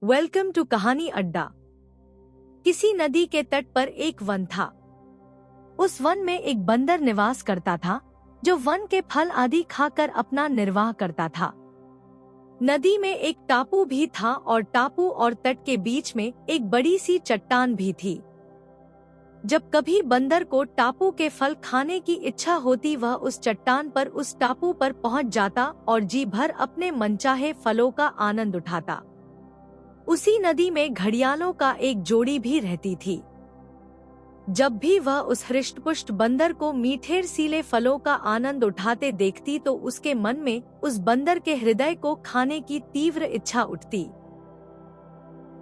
Welcome to कहानी अड्डा। किसी नदी के तट पर एक वन था। उस वन में एक बंदर निवास करता था जो वन के फल आदि खाकर अपना निर्वाह करता था। नदी में एक टापू भी था और टापू और तट के बीच में एक बड़ी सी चट्टान भी थी। जब कभी बंदर को टापू के फल खाने की इच्छा होती वह उस चट्टान पर उस टापू पर पहुंच जाता और जी भर अपने मनचाहे फलों का आनंद उठाता। उसी नदी में घड़ियालों का एक जोड़ी भी रहती थी। जब भी वह उस हृष्टपुष्ट बंदर को मीठे रसीले फलों का आनंद उठाते देखती तो उसके मन में उस बंदर के हृदय को खाने की तीव्र इच्छा उठती।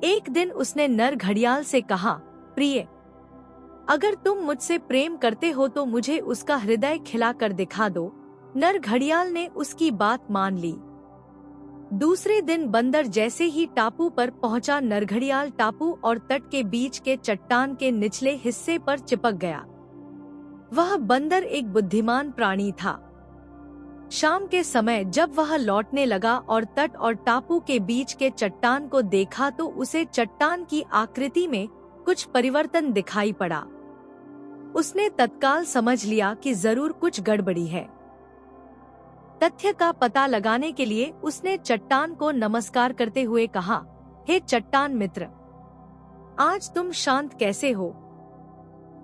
एक दिन उसने नर घड़ियाल से कहा, प्रिय, अगर तुम मुझसे प्रेम करते हो तो मुझे उसका हृदय खिलाकर दिखा दो। नर घड़ियाल ने उसकी बात मान ली। दूसरे दिन बंदर जैसे ही टापू पर पहुंचा, नरघड़ियाल टापू और तट के बीच के चट्टान के निचले हिस्से पर चिपक गया। वह बंदर एक बुद्धिमान प्राणी था। शाम के समय जब वह लौटने लगा और तट और टापू के बीच के चट्टान को देखा तो उसे चट्टान की आकृति में कुछ परिवर्तन दिखाई पड़ा। उसने तत्काल समझ लिया कि जरूर कुछ गड़बड़ी है। तथ्य का पता लगाने के लिए उसने चट्टान को नमस्कार करते हुए कहा, हे चट्टान मित्र, आज तुम शांत कैसे हो?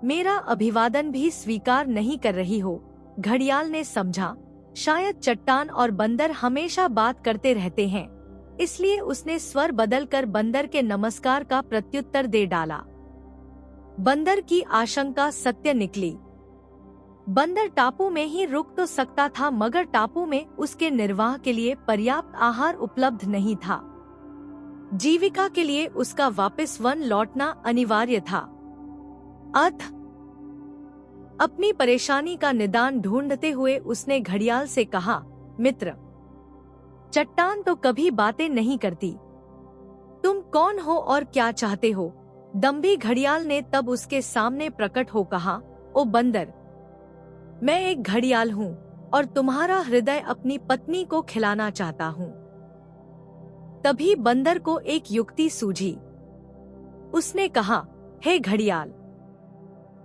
मेरा अभिवादन भी स्वीकार नहीं कर रही हो। घड़ियाल ने समझा, शायद चट्टान और बंदर हमेशा बात करते रहते हैं, इसलिए उसने स्वर बदलकर बंदर के नमस्कार का प्रत्युत्तर दे डाला। बंदर की आशंका सत्य निकली। बंदर टापू में ही रुक तो सकता था मगर टापू में उसके निर्वाह के लिए पर्याप्त आहार उपलब्ध नहीं था। जीविका के लिए उसका वापस वन लौटना अनिवार्य था। अतः अपनी परेशानी का निदान ढूंढते हुए उसने घड़ियाल से कहा, मित्र, चट्टान तो कभी बातें नहीं करती। तुम कौन हो और क्या चाहते हो? दम्भी घड़ियाल ने तब उसके सामने प्रकट हो कहा, ओ बंदर, मैं एक घड़ियाल हूँ और तुम्हारा हृदय अपनी पत्नी को खिलाना चाहता हूँ। तभी बंदर को एक युक्ति सूझी। उसने कहा, हे घड़ियाल,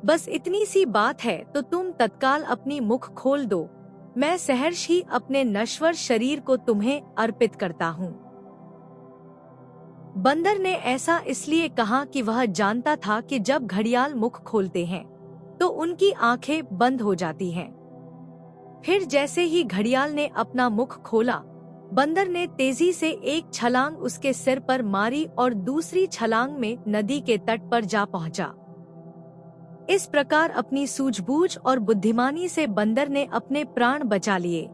बस इतनी सी बात है तो तुम तत्काल अपनी मुख खोल दो। मैं सहर्ष ही अपने नश्वर शरीर को तुम्हें अर्पित करता हूँ। बंदर ने ऐसा इसलिए कहा कि वह जानता था कि जब घड़ियाल मुख खोलते हैं तो उनकी आंखें बंद हो जाती हैं। फिर जैसे ही घड़ियाल ने अपना मुख खोला, बंदर ने तेजी से एक छलांग उसके सिर पर मारी और दूसरी छलांग में नदी के तट पर जा पहुंचा। इस प्रकार अपनी सूझबूझ और बुद्धिमानी से बंदर ने अपने प्राण बचा लिए।